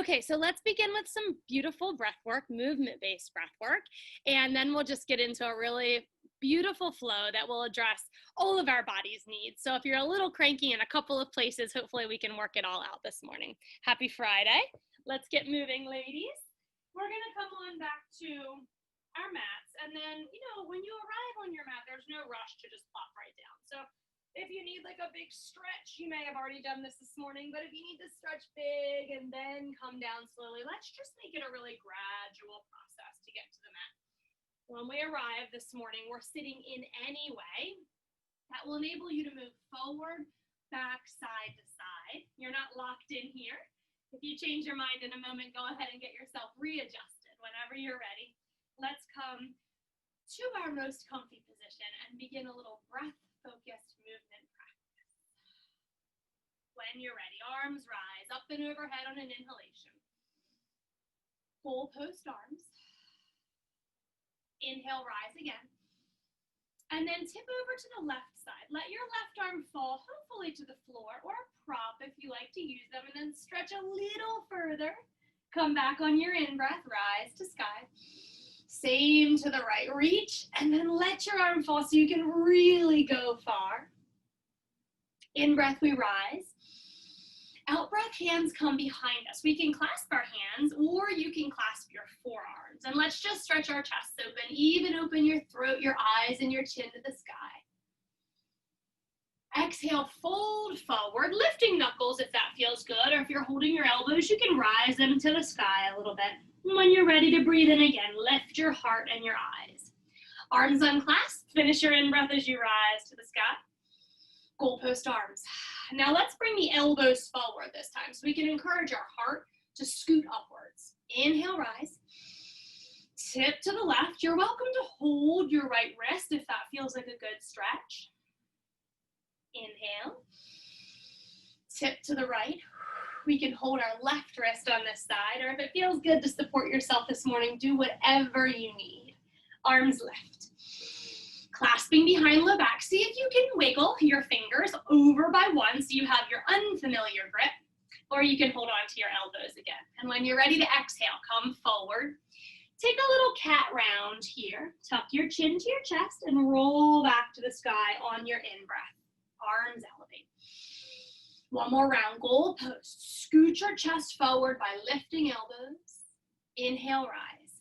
Okay, so let's begin with some beautiful breath work, movement-based breath work, and then we'll just get into a really beautiful flow that will address all of our body's needs. So if you're a little cranky in a couple of places, hopefully we can work it all out this morning. Happy Friday. Let's get moving, ladies. We're gonna come on back to our mats, and then, when you arrive on your mat, there's no rush to just plop right down. So if you need like a big stretch, you may have already done this morning, but if you need to stretch big and then come down slowly, let's just make it a really gradual process to get to the mat. When we arrive this morning, we're sitting in any way that will enable you to move forward, back, side to side. You're not locked in here. If you change your mind in a moment, go ahead and get yourself readjusted whenever you're ready. Let's come to our most comfy position and begin a little breath-focused movement practice. When you're ready, arms rise up and overhead on an inhalation. Full post arms. Inhale, rise again. And then tip over to the left side. Let your left arm fall, hopefully to the floor or a prop if you like to use them, and then stretch a little further. Come back on your in-breath, rise to sky. Same to the right, reach, and then let your arm fall so you can really go far. In-breath, we rise. Out-breath, hands come behind us. We can clasp our hands, or you can clasp your forearms. And let's just stretch our chests open, even open your throat, your eyes, and your chin to the sky. Exhale, fold forward, lifting knuckles if that feels good, or if you're holding your elbows, you can rise them to the sky a little bit. And when you're ready to breathe in again, lift your heart and your eyes. Arms unclasped, finish your in-breath as you rise to the sky. Goalpost arms. Now let's bring the elbows forward this time so we can encourage our heart to scoot upwards. Inhale, rise. Tip to the left. You're welcome to hold your right wrist if that feels like a good stretch. Inhale. Tip to the right. We can hold our left wrist on this side, or if it feels good to support yourself this morning, do whatever you need. Arms lift. Clasping behind low back. See if you can wiggle your fingers over by one so you have your unfamiliar grip, or you can hold on to your elbows again. And when you're ready to exhale, come forward. Take a little cat round here. Tuck your chin to your chest and roll back to the sky on your in-breath. Arms elevate. One more round, goal post. Scoot your chest forward by lifting elbows. Inhale, rise.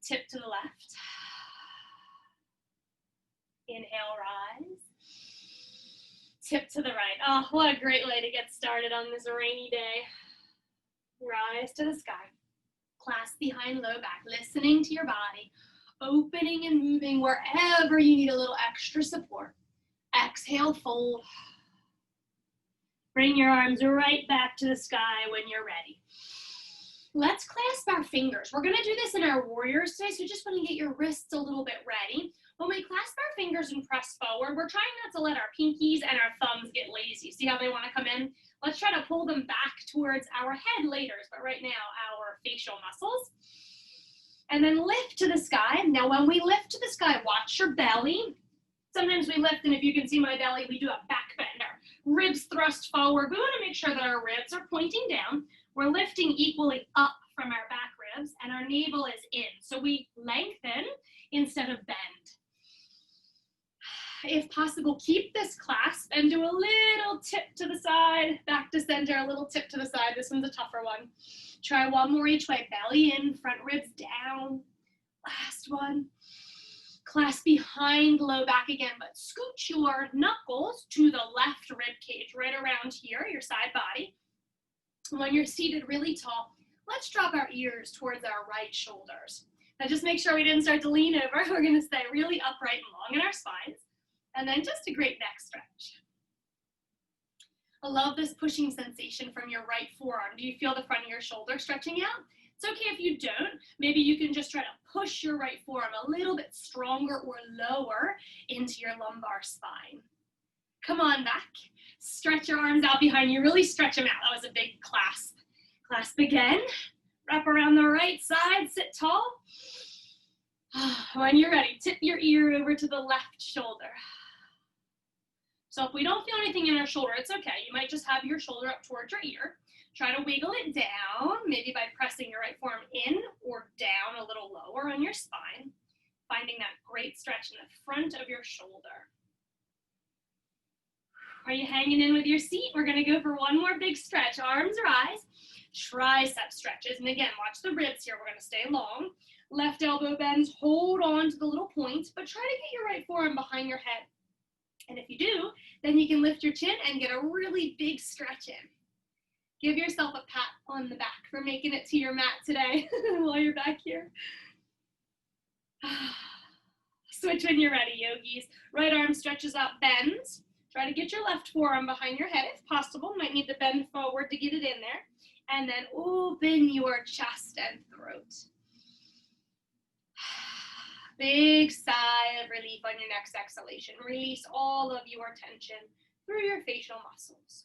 Tip to the left. Inhale, rise. Tip to the right. Oh, what a great way to get started on this rainy day. Rise to the sky. Clasp behind low back, listening to your body, opening and moving wherever you need a little extra support. Exhale, fold. Bring your arms right back to the sky when you're ready. Let's clasp our fingers. We're gonna do this in our warriors today, so just wanna get your wrists a little bit ready. When we clasp our fingers and press forward, we're trying not to let our pinkies and our thumbs get lazy. See how they wanna come in? Let's try to pull them back towards our head later, but right now, our facial muscles. And then lift to the sky. Now, when we lift to the sky, watch your belly. Sometimes we lift, and if you can see my belly, we do a back bender. Ribs thrust forward. We want to make sure that our ribs are pointing down. We're lifting equally up from our back ribs, and our navel is in. So we lengthen instead of bend. If possible, keep this clasp and do a little tip to the side, back to center, a little tip to the side. This one's a tougher one. Try one more each way. Belly in, front ribs down. Last one. Clasp behind low back again, but scoot your knuckles to the left rib cage, right around here, your side body. When you're seated really tall, let's drop our ears towards our right shoulders. Now just make sure we didn't start to lean over. We're gonna stay really upright and long in our spines. And then just a great neck stretch. I love this pushing sensation from your right forearm. Do you feel the front of your shoulder stretching out? It's okay if you don't. Maybe you can just try to push your right forearm a little bit stronger or lower into your lumbar spine. Come on back. Stretch your arms out behind you. Really stretch them out. That was a big clasp. Clasp again. Wrap around the right side. Sit tall. When you're ready, tip your ear over to the left shoulder. So if we don't feel anything in our shoulder, it's okay. You might just have your shoulder up towards your ear. Try to wiggle it down, maybe by pressing your right forearm in or down a little lower on your spine, finding that great stretch in the front of your shoulder. Are you hanging in with your seat? We're gonna go for one more big stretch. Arms rise, tricep stretches. And again, watch the ribs here. We're gonna stay long. Left elbow bends, hold on to the little point, but try to get your right forearm behind your head. And if you do, then you can lift your chin and get a really big stretch in. Give yourself a pat on the back for making it to your mat today while you're back here. Switch when you're ready, yogis. Right arm stretches out, bends. Try to get your left forearm behind your head if possible. Might need to bend forward to get it in there. And then open your chest and throat. Big sigh of relief on your next exhalation. Release all of your tension through your facial muscles.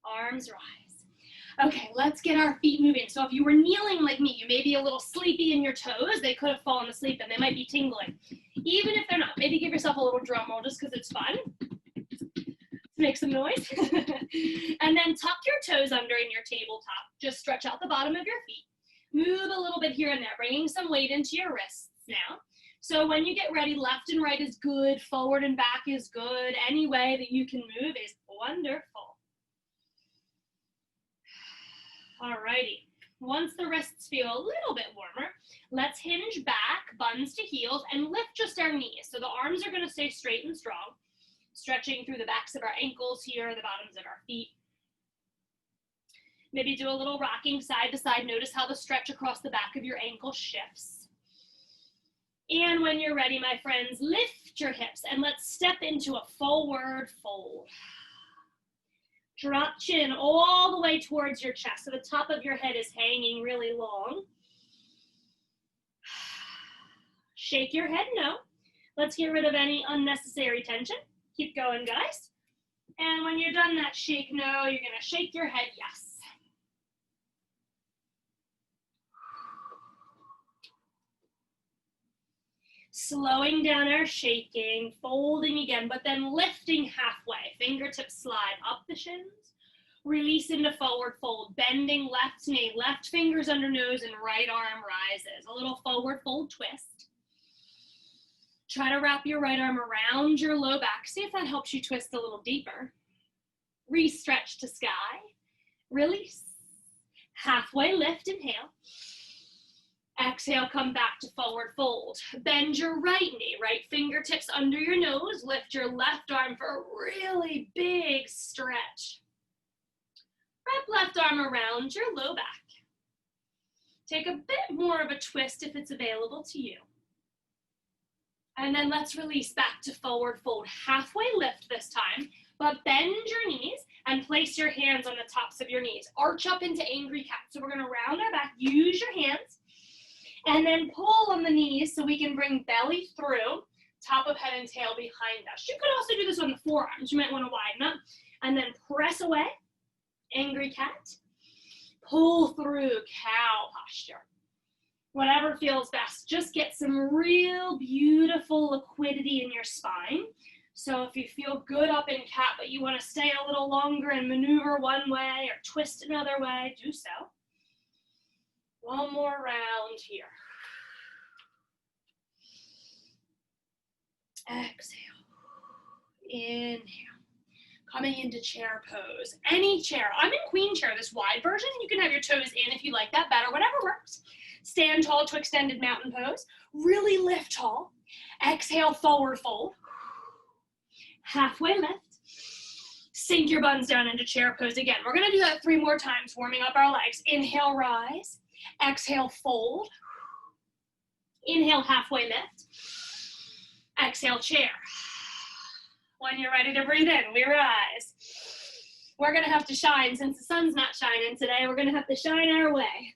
Arms rise. Okay, let's get our feet moving. So if you were kneeling like me, you may be a little sleepy in your toes. They could have fallen asleep and they might be tingling. Even if they're not, maybe give yourself a little drum roll just because it's fun. Make some noise. And then tuck your toes under in your tabletop. Just stretch out the bottom of your feet. Move a little bit here and there, bringing some weight into your wrists now. So when you get ready, left and right is good, forward and back is good. Any way that you can move is wonderful. Alrighty, once the wrists feel a little bit warmer, let's hinge back, buns to heels, and lift just our knees. So the arms are gonna stay straight and strong, stretching through the backs of our ankles here, the bottoms of our feet. Maybe do a little rocking side to side. Notice how the stretch across the back of your ankle shifts. And when you're ready, my friends, lift your hips and let's step into a forward fold. Drop chin all the way towards your chest, so the top of your head is hanging really long. Shake your head no. Let's get rid of any unnecessary tension. Keep going, guys. And when you're done that shake no, you're gonna shake your head yes. Slowing down our shaking, folding again, but then lifting halfway. Fingertips slide up the shins. Release into forward fold, bending left knee, left fingers under nose, and right arm rises. A little forward fold twist. Try to wrap your right arm around your low back. See if that helps you twist a little deeper. Re-stretch to sky. Release. Halfway lift, inhale. Exhale, come back to forward fold. Bend your right knee, right fingertips under your nose. Lift your left arm for a really big stretch. Wrap left arm around your low back. Take a bit more of a twist if it's available to you. And then let's release back to forward fold. Halfway lift this time, but bend your knees and place your hands on the tops of your knees. Arch up into angry cat. So we're gonna round our back, use your hands, and then pull on the knees so we can bring belly through, top of head and tail behind us. You could also do this on the forearms. You might want to widen up. And then press away, angry cat. Pull through, cow posture. Whatever feels best. Just get some real beautiful liquidity in your spine. So if you feel good up in cat, but you want to stay a little longer and maneuver one way or twist another way, do so. One more round here. Exhale. Inhale. Coming into chair pose. Any chair. I'm in queen chair, this wide version. You can have your toes in if you like that better, whatever works. Stand tall to extended mountain pose. Really lift tall. Exhale, forward fold. Halfway lift. Sink your buns down into chair pose again. We're gonna do that 3 more times, warming up our legs. Inhale, rise. Exhale, fold. Inhale, halfway lift. Exhale, chair. When you're ready to breathe in, we rise. We're gonna have to shine. Since the sun's not shining today, we're gonna have to shine our way.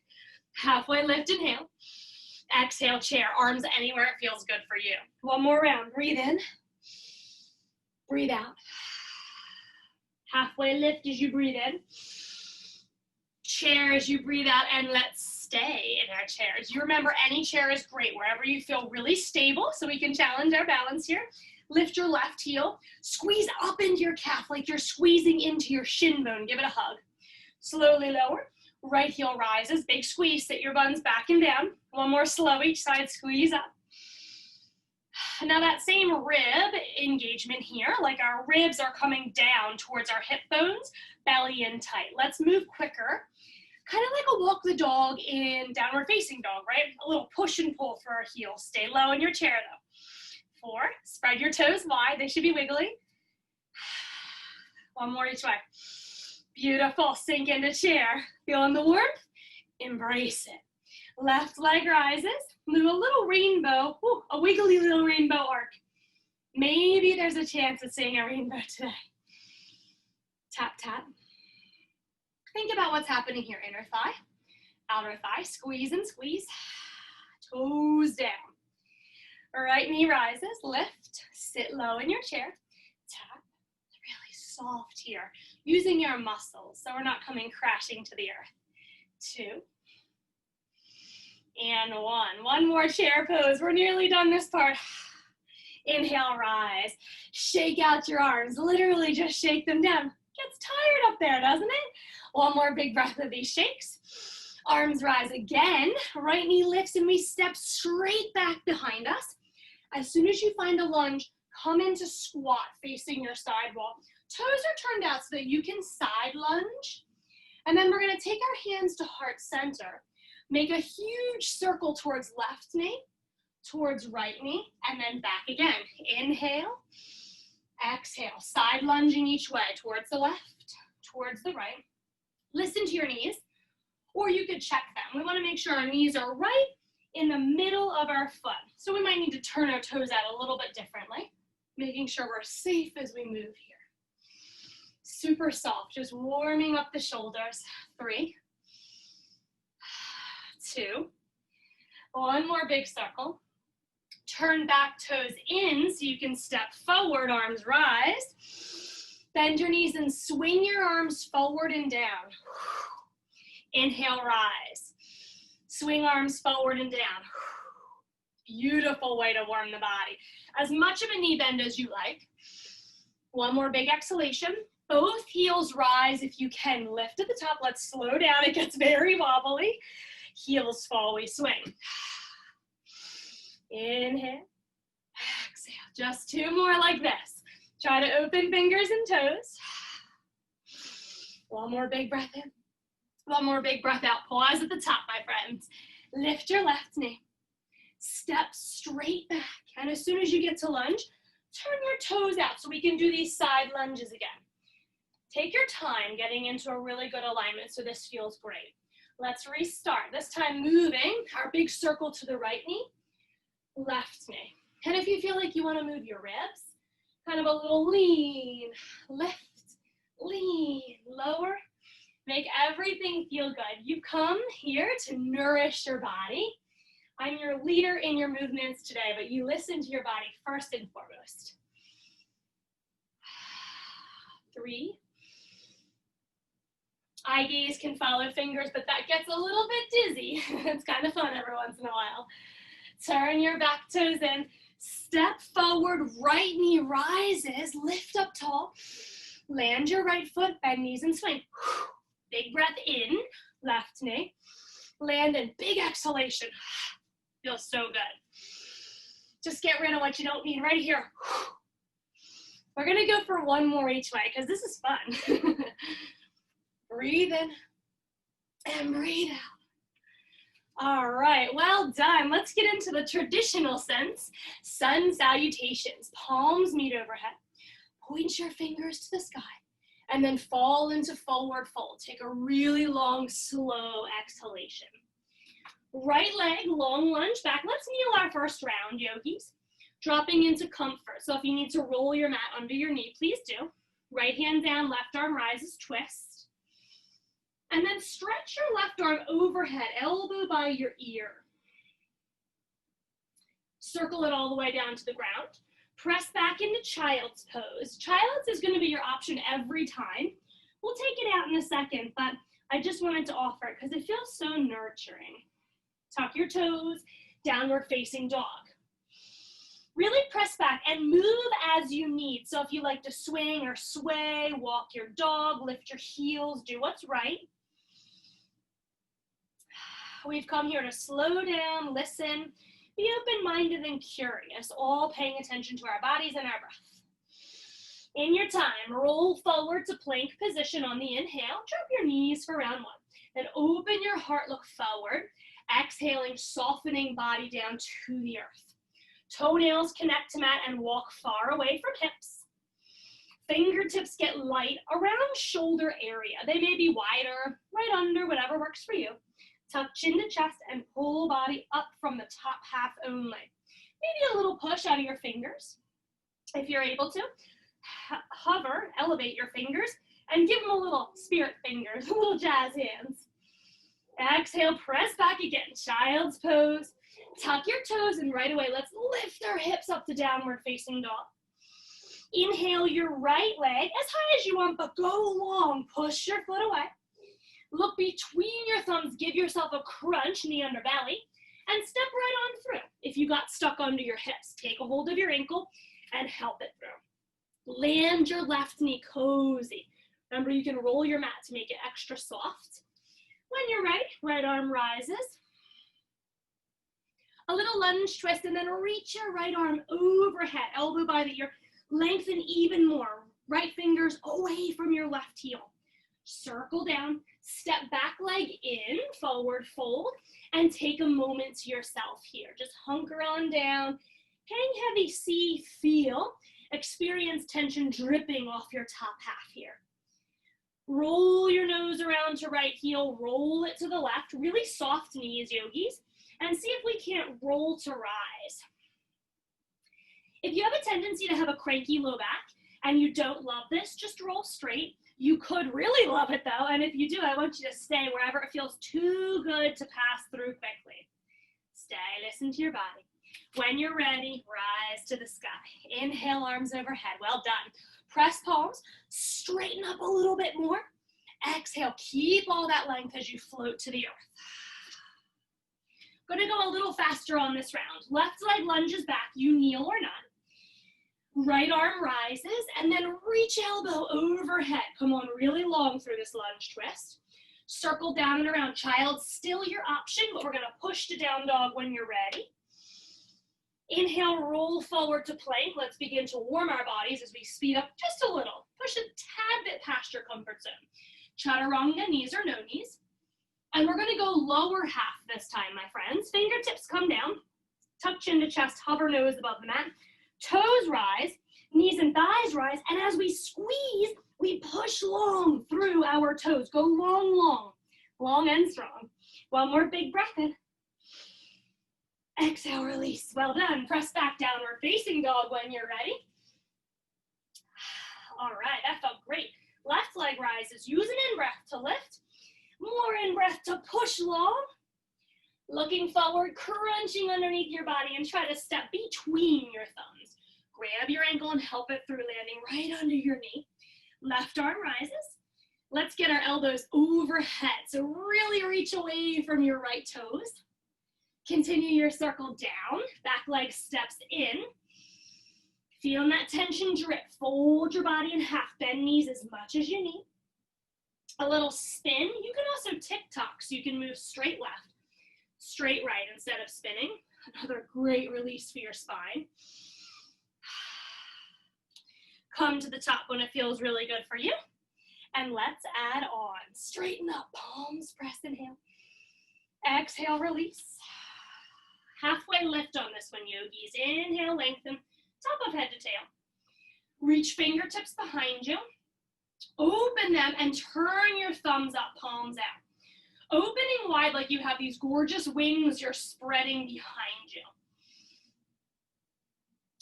Halfway lift, inhale. Exhale, chair. Arms anywhere it feels good for you. One more round. Breathe in. Breathe out. Halfway lift as you breathe in. Chair as you breathe out, and let's stay in our chairs. You remember any chair is great wherever you feel really stable, so we can challenge our balance here. Lift your left heel, squeeze up into your calf like you're squeezing into your shin bone. Give it a hug. Slowly lower. Right heel rises. Big squeeze. Sit your buns back and down. One more slow each side. Squeeze up. Now that same rib engagement here, like our ribs are coming down towards our hip bones, belly in tight. Let's move quicker. Kind of like a walk the dog in downward facing dog, right? A little push and pull for our heels. Stay low in your chair though. 4, spread your toes wide. They should be wiggly. One more each way. Beautiful, sink into chair. Feeling the warmth? Embrace it. Left leg rises. Do a little rainbow, a wiggly little rainbow arc. Maybe there's a chance of seeing a rainbow today. Tap, tap. Think about what's happening here. Inner thigh, outer thigh, squeeze and squeeze. Toes down. Right knee rises, lift, sit low in your chair. Tap, really soft here. Using your muscles so we're not coming crashing to the earth. 2, and 1. One more chair pose. We're nearly done this part. Inhale, rise. Shake out your arms. Literally just shake them down. Gets tired up there, doesn't it? One more big breath of these shakes. Arms rise again. Right knee lifts and we step straight back behind us. As soon as you find a lunge, come into squat facing your side wall. Toes are turned out so that you can side lunge. And then we're going to take our hands to heart center. Make a huge circle towards left knee, towards right knee, and then back again. Inhale, exhale, side lunging each way, towards the left, towards the right. Listen to your knees, or you could check them. We want to make sure our knees are right in the middle of our foot. So we might need to turn our toes out a little bit differently, making sure we're safe as we move here. Super soft, just warming up the shoulders. 3, 2, one more big circle. Turn back toes in so you can step forward, arms rise. Bend your knees and swing your arms forward and down. Inhale, rise. Swing arms forward and down. Beautiful way to warm the body. As much of a knee bend as you like. One more big exhalation. Both heels rise if you can. Lift at the top. Let's slow down. It gets very wobbly. Heels fall, we swing. Inhale. Exhale. Just 2 more like this. Try to open fingers and toes. One more big breath in. One more big breath out. Pause at the top, my friends. Lift your left knee. Step straight back. And as soon as you get to lunge, turn your toes out so we can do these side lunges again. Take your time getting into a really good alignment so this feels great. Let's restart. This time moving our big circle to the right knee, left knee. And if you feel like you want to move your ribs, kind of a little lean, lift, lean, lower. Make everything feel good. You come here to nourish your body. I'm your leader in your movements today, but you listen to your body first and foremost. 3. Eye gaze can follow fingers, but that gets a little bit dizzy. It's kind of fun every once in a while. Turn your back toes in. Step forward, right knee rises. Lift up tall. Land your right foot, bend knees and swing. Big breath in, left knee. Land and big exhalation. Feels so good. Just get rid of what you don't need right here. We're gonna go for one more each way because this is fun. Breathe in and breathe out. All right, well done. Let's get into the traditional sense. Sun salutations. Palms meet overhead. Point your fingers to the sky and then fall into forward fold. Take a really long, slow exhalation. Right leg, long lunge back. Let's kneel our first round, yogis. Dropping into comfort. So if you need to roll your mat under your knee, please do. Right hand down, left arm rises, twist. And then stretch your left arm overhead, elbow by your ear. Circle it all the way down to the ground. Press back into child's pose. Child's is going to be your option every time. We'll take it out in a second, but I just wanted to offer it because it feels so nurturing. Tuck your toes, downward facing dog. Really press back and move as you need. So if you like to swing or sway, walk your dog, lift your heels, do what's right. We've come here to slow down, listen, be open-minded and curious, all paying attention to our bodies and our breath. In your time, roll forward to plank position on the inhale. Drop your knees for round one. Then open your heart, look forward. Exhaling, softening body down to the earth. Toenails connect to mat and walk far away from hips. Fingertips get light around shoulder area. They may be wider, right under, whatever works for you. Tuck chin to chest and pull body up from the top half only. Maybe a little push out of your fingers. If you're able to, hover, elevate your fingers, and give them a little spirit fingers, a little jazz hands. Exhale, press back again, child's pose. Tuck your toes, and right away, let's lift our hips up to downward facing dog. Inhale your right leg as high as you want, but go long. Push your foot away. Look between your thumbs, give yourself a crunch, knee under belly, and step right on through. If you got stuck under your hips, take a hold of your ankle and help it through. Land your left knee cozy. Remember, you can roll your mat to make it extra soft. When you're ready, right arm rises. A little lunge twist, and then reach your right arm overhead, elbow by the ear. Lengthen even more. Right fingers away from your left heel. Circle down, step back leg in, forward fold, and take a moment to yourself here. Just hunker on down, hang heavy, see, feel, experience tension dripping off your top half here. Roll your nose around to right heel, roll it to the left, really soft knees, yogis, and see if we can't roll to rise. If you have a tendency to have a cranky low back and you don't love this, just roll straight. You could really love it though, and if you do, I want you to stay wherever it feels too good to pass through quickly. Stay, listen to your body. When you're ready, rise to the sky. Inhale, arms overhead. Well done. Press palms, straighten up a little bit more. Exhale, keep all that length as you float to the earth. Going to go a little faster on this round. Left leg lunges back, you kneel or not. Right arm rises, and then reach elbow overhead. Come on really long through this lunge twist. Circle down and around. Child, still your option, but we're going to push to down dog when you're ready. Inhale, roll forward to plank. Let's begin to warm our bodies as we speed up just a little. Push a tad bit past your comfort zone. Chaturanga, knees or no knees. And we're going to go lower half this time, my friends. Fingertips come down. Tuck chin to chest, hover nose above the mat. Toes rise, knees and thighs rise, and as we squeeze, we push long through our toes. Go long, long, long and strong. One more big breath in. Exhale, release. Well done. Press back, downward facing dog when you're ready. All right, that felt great. Left leg rises. Use an in-breath to lift. More in-breath to push long. Looking forward, crunching underneath your body, and try to step between your thumbs. Grab your ankle and help it through, landing right under your knee. Left arm rises. Let's get our elbows overhead. So really reach away from your right toes. Continue your circle down. Back leg steps in. Feeling that tension drip. Fold your body in half. Bend knees as much as you need. A little spin. You can also tick-tock, so you can move straight left, straight right instead of spinning. Another great release for your spine. Come to the top when it feels really good for you. And let's add on. Straighten up, palms press, inhale. Exhale, release. Halfway lift on this one, yogis. Inhale, lengthen, top of head to tail. Reach fingertips behind you. Open them and turn your thumbs up, palms out. Opening wide like you have these gorgeous wings you're spreading behind you.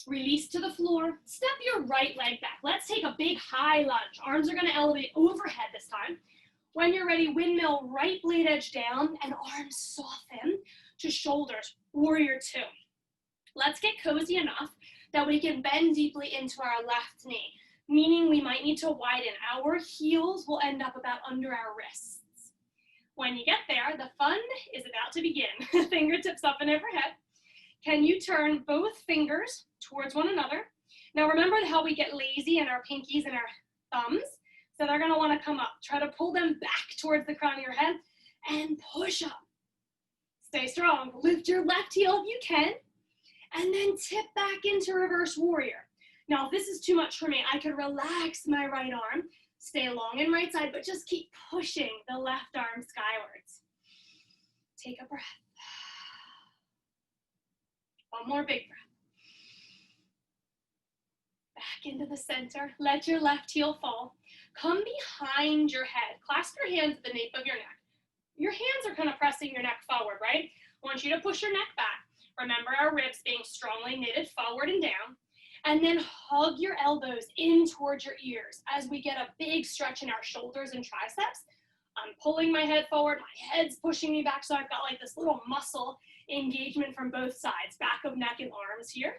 Release to the floor. Step your right leg back. Let's take a big high lunge. Arms are going to elevate overhead this time. When you're ready, windmill, right blade edge down, and arms soften to shoulders. Warrior two. Let's get cozy enough that we can bend deeply into our left knee, meaning we might need to widen. Our heels will end up about under our wrists. When you get there, the fun is about to begin. Fingertips up and overhead. Can you turn both fingers towards one another? Now remember how we get lazy in our pinkies and our thumbs? So they're gonna wanna come up. Try to pull them back towards the crown of your head and push up. Stay strong. Lift your left heel if you can, and then tip back into reverse warrior. Now, if this is too much for me, I could relax my right arm, stay long and right side, but just keep pushing the left arm skywards. Take a breath. One more big breath. Back into the center. Let your left heel fall. Come behind your head. Clasp your hands at the nape of your neck. Your hands are kind of pressing your neck forward, right? I want you to push your neck back. Remember our ribs being strongly knitted forward and down. And then hug your elbows in towards your ears as we get a big stretch in our shoulders and triceps. I'm pulling my head forward, my head's pushing me back, so I've got like this little muscle engagement from both sides, back of neck and arms here.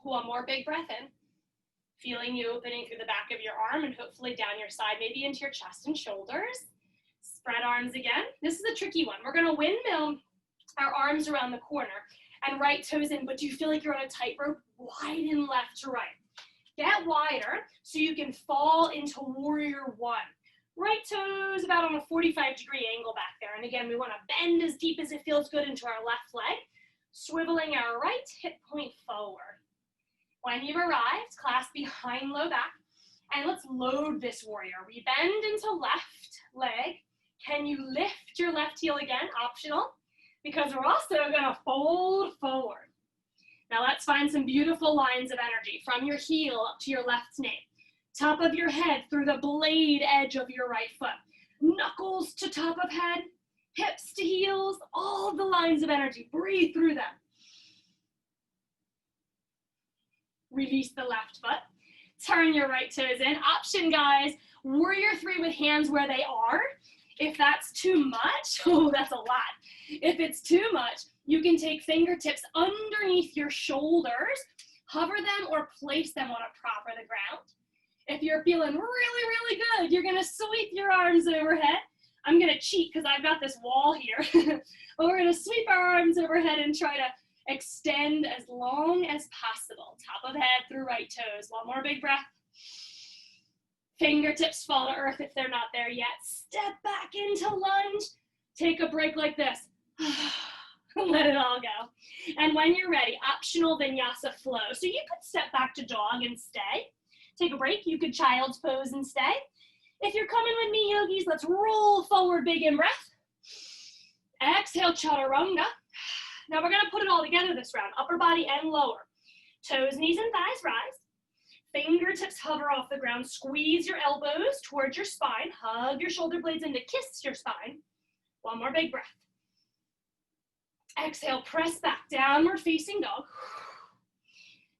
One more big breath in. Feeling you opening through the back of your arm and hopefully down your side, maybe into your chest and shoulders. Spread arms again. This is a tricky one. We're gonna windmill our arms around the corner and right toes in, but do you feel like you're on a tightrope? Widen left to right. Get wider so you can fall into warrior one. Right toes about on a 45-degree angle back there. And again, we wanna bend as deep as it feels good into our left leg, swiveling our right hip point forward. When you've arrived, clasp behind low back, and let's load this warrior. We bend into left leg. Can you lift your left heel again? Optional, because we're also gonna fold forward. Now let's find some beautiful lines of energy from your heel up to your left nape. Top of your head through the blade edge of your right foot. Knuckles to top of head, hips to heels, all the lines of energy. Breathe through them. Release the left foot. Turn your right toes in. Option, guys, warrior three with hands where they are. If that's too much, oh, that's a lot. If it's too much, you can take fingertips underneath your shoulders, hover them or place them on a prop or the ground. If you're feeling really, really good, you're gonna sweep your arms overhead. I'm gonna cheat because I've got this wall here. But we're gonna sweep our arms overhead and try to extend as long as possible. Top of head through right toes. One more big breath. Fingertips fall to earth if they're not there yet. Step back into lunge. Take a break like this. Let it all go. And when you're ready, optional vinyasa flow. So you could step back to dog and stay. Take a break. You could child's pose and stay. If you're coming with me, yogis, let's roll forward, big in breath. Exhale, chaturanga. Now we're gonna put it all together this round, upper body and lower. Toes, knees, and thighs rise. Fingertips hover off the ground. Squeeze your elbows towards your spine. Hug your shoulder blades in to kiss your spine. One more big breath. Exhale, press back, downward facing dog.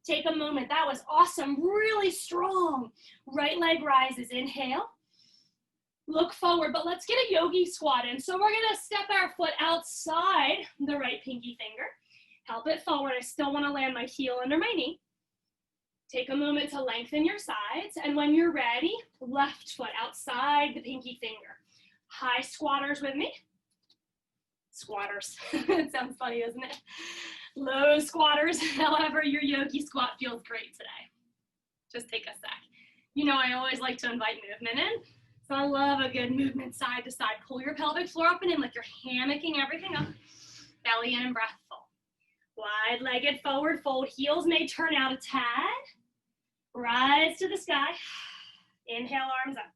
Take a moment, that was awesome, really strong. Right leg rises, inhale. Look forward, but let's get a yogi squat in. So we're gonna step our foot outside the right pinky finger. Help it forward. I still wanna land my heel under my knee. Take a moment to lengthen your sides. And when you're ready, left foot outside the pinky finger. High squatters with me. Squatters, it sounds funny, doesn't it? Low squatters, however your yogi squat feels great today. Just take a sec. You know I always like to invite movement in. So I love a good movement side to side. Pull your pelvic floor up and in like you're hammocking everything up. Belly in and breath full. Wide-legged forward fold. Heels may turn out a tad. Rise to the sky. Inhale, arms up.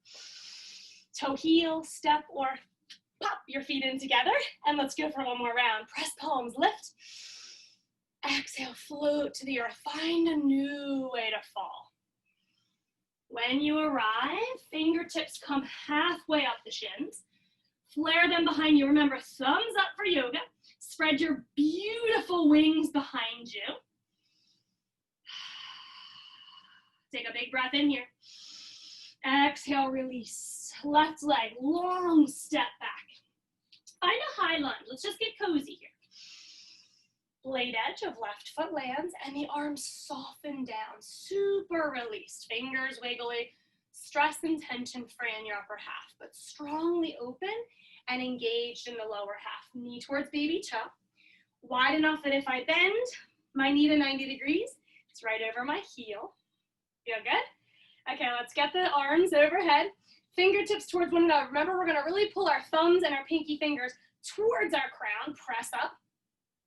Toe heel, step, or pop your feet in together. And let's go for one more round. Press palms, lift. Exhale, float to the earth. Find a new way to fall. When you arrive, fingertips come halfway up the shins. Flare them behind you. Remember, thumbs up for yoga. Spread your beautiful wings behind you. Take a big breath in here. Exhale, release. Left leg, long step back. Find a high lunge. Let's just get cozy here. Blade edge of left foot lands and the arms soften down. Super released. Fingers wiggly. stress and tension free in your upper half, but strongly open and engaged in the lower half. Knee towards baby toe, wide enough that if I bend my knee to 90 degrees, it's right over my heel. Feel good? Okay, let's get the arms overhead, fingertips towards one another. Remember, we're gonna really pull our thumbs and our pinky fingers towards our crown, press up.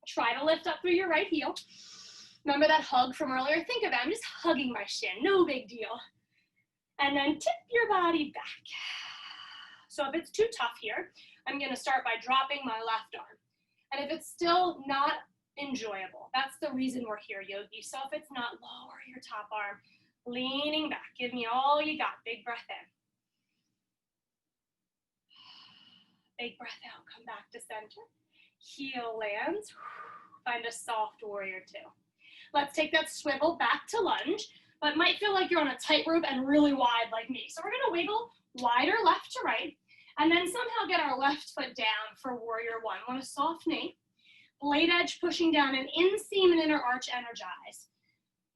Try to lift up through your right heel. Remember that hug from earlier? Think of it, I'm just hugging my shin, no big deal. And then tip your body back. So if it's too tough here, I'm gonna start by dropping my left arm. And if it's still not enjoyable, that's the reason we're here, yogi. So if it's not, lower your top arm, leaning back. Give me all you got. Big breath in. Big breath out, come back to center. Heel lands, find a soft warrior two. Let's take that swivel back to lunge, but it might feel like you're on a tightrope and really wide like me. So we're gonna wiggle wider left to right, and then somehow get our left foot down for warrior one. Want a soft knee, blade edge pushing down, and inseam and inner arch energize.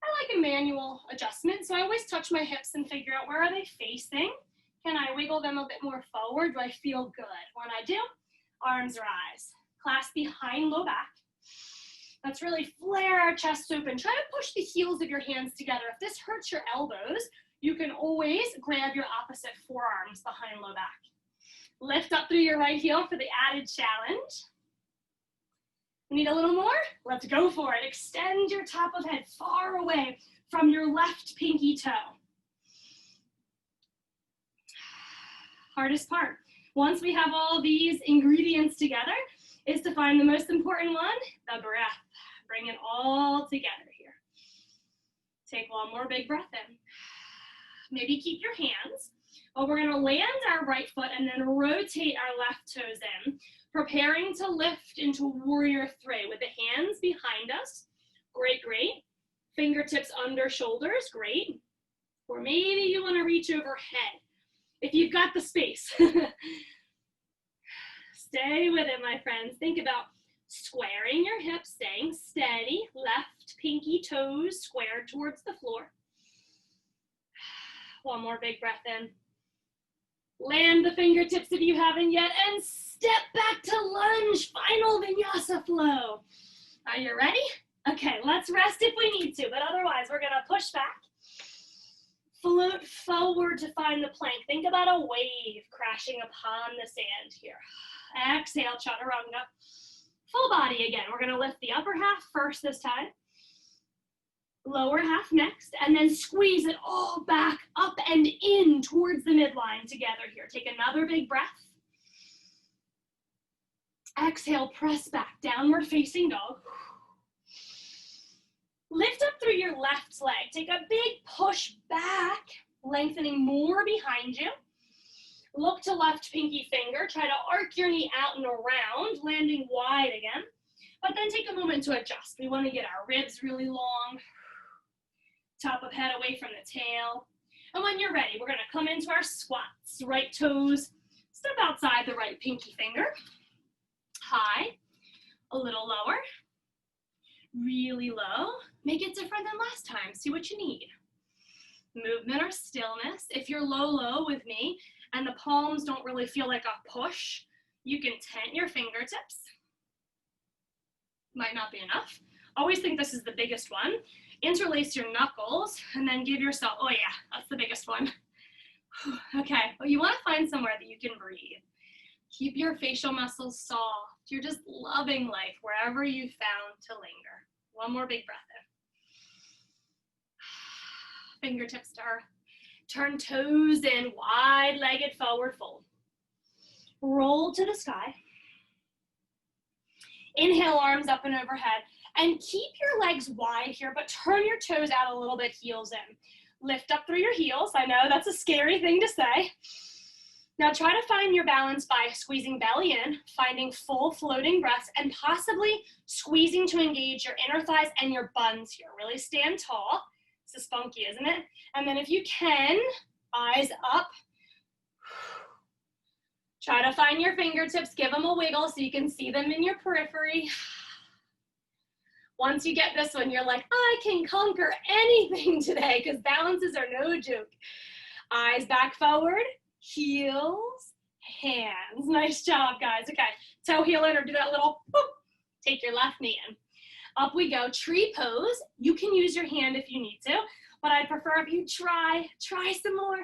I like a manual adjustment, so I always touch my hips and figure out where are they facing. Can I wiggle them a bit more forward? Do I feel good? When I do, arms rise. Clasp behind low back. Let's really flare our chest open. Try to push the heels of your hands together. If this hurts your elbows, you can always grab your opposite forearms behind low back. Lift up through your right heel for the added challenge. Need a little more? Let's go for it. Extend your top of head far away from your left pinky toe. Hardest part. Once we have all these ingredients together, is to find the most important one, the breath. Bring it all together here. Take one more big breath in. Maybe keep your hands. But we're gonna land our right foot and then rotate our left toes in, preparing to lift into warrior three with the hands behind us. Great, great. Fingertips under shoulders, great. Or maybe you wanna reach overhead. If you've got the space. Stay with it, my friends. Think about squaring your hips, staying steady, left pinky toes squared towards the floor. One more big breath in. Land the fingertips if you haven't yet, and step back to lunge, final vinyasa flow. Are you ready? Okay, let's rest if we need to, but otherwise we're gonna push back. Float forward to find the plank. Think about a wave crashing upon the sand here. Exhale, chaturanga. Full body again. We're gonna lift the upper half first this time. Lower half next, and then squeeze it all back up and in towards the midline together here. Take another big breath. Exhale, press back, downward facing dog. Lift up through your left leg. Take a big push back, lengthening more behind you. Look to left pinky finger. Try to arc your knee out and around, landing wide again. But then take a moment to adjust. We want to get our ribs really long. Top of head away from the tail. And when you're ready, we're going to come into our squats. Right toes step outside the right pinky finger. High, a little lower, really low. Make it different than last time. See what you need. Movement or stillness. If you're low with me and the palms don't really feel like a push, you can tent your fingertips. Might not be enough. Always think this is the biggest one. Interlace your knuckles and then give yourself, oh yeah, that's the biggest one. Okay, well, you want to find somewhere that you can breathe. Keep your facial muscles soft. You're just loving life wherever you found to linger. One more big breath in. Fingertips to earth. Turn toes in, wide-legged forward fold. Roll to the sky. Inhale, arms up and overhead. And keep your legs wide here, but turn your toes out a little bit, heels in. Lift up through your heels. I know that's a scary thing to say. Now try to find your balance by squeezing belly in, finding full floating breaths, and possibly squeezing to engage your inner thighs and your buns here. Really stand tall. This is funky, isn't it? And then if you can, eyes up. Try to find your fingertips, give them a wiggle so you can see them in your periphery. Once you get this one, you're like, I can conquer anything today, because balances are no joke. Eyes back forward, heels, hands. Nice job, guys. Okay, toe heel in or do that little whoop. Take your left knee in. Up we go, tree pose. You can use your hand if you need to, but I prefer if you try some more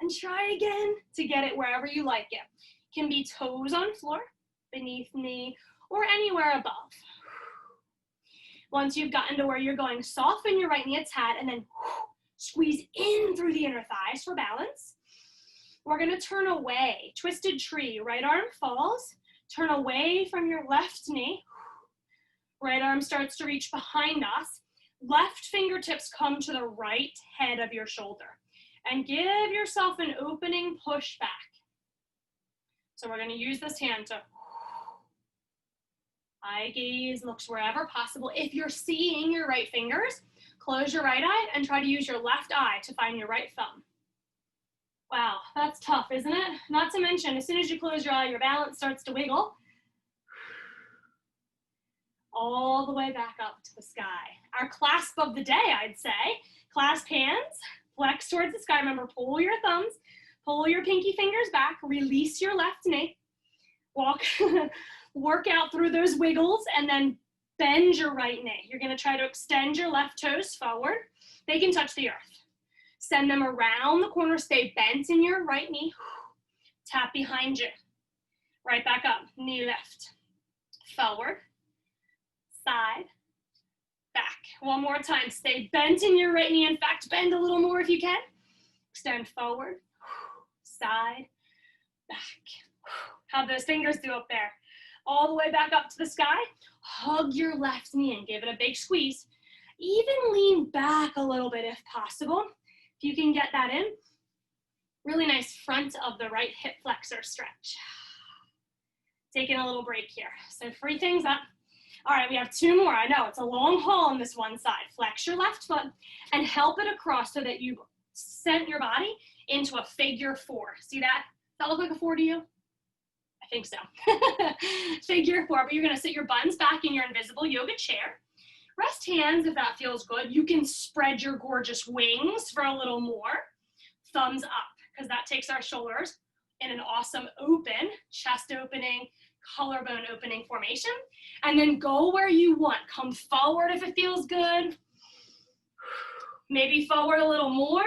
and try again to get it wherever you like it. Can be toes on floor, beneath knee, or anywhere above. Once you've gotten to where you're going, soften your right knee a tad and then squeeze in through the inner thighs for balance. We're gonna turn away, twisted tree, right arm falls, turn away from your left knee. Right arm starts to reach behind us. Left fingertips come to the right head of your shoulder. And give yourself an opening push back. So we're going to use this hand to eye gaze, looks wherever possible. If you're seeing your right fingers, close your right eye and try to use your left eye to find your right thumb. Wow, that's tough, isn't it? Not to mention, as soon as you close your eye, your balance starts to wiggle. All the way back up to the sky. Our clasp of the day, I'd say. Clasp hands, flex towards the sky. Remember, pull your thumbs, pull your pinky fingers back, release your left knee. Work out through those wiggles and then bend your right knee. You're gonna try to extend your left toes forward. They can touch the earth. Send them around the corner, stay bent in your right knee. Tap behind you. Right back up, knee lift. Forward. Side, back. One more time. Stay bent in your right knee. In fact, bend a little more if you can. Extend forward, side, back. How'd those fingers do up there? All the way back up to the sky. Hug your left knee and give it a big squeeze. Even lean back a little bit if possible. If you can get that in. Really nice front of the right hip flexor stretch. Taking a little break here. So free things up. All right, we have two more. I know it's a long haul on this one side. Flex your left foot and help it across so that you sent your body into a figure four. See that? Does that look like a four to you? I think so. Figure four, but you're gonna sit your buns back in your invisible yoga chair. Rest hands if that feels good. You can spread your gorgeous wings for a little more. Thumbs up, because that takes our shoulders in an awesome open, chest opening, collarbone opening formation. And then go where you want. Come forward if it feels good. Maybe forward a little more.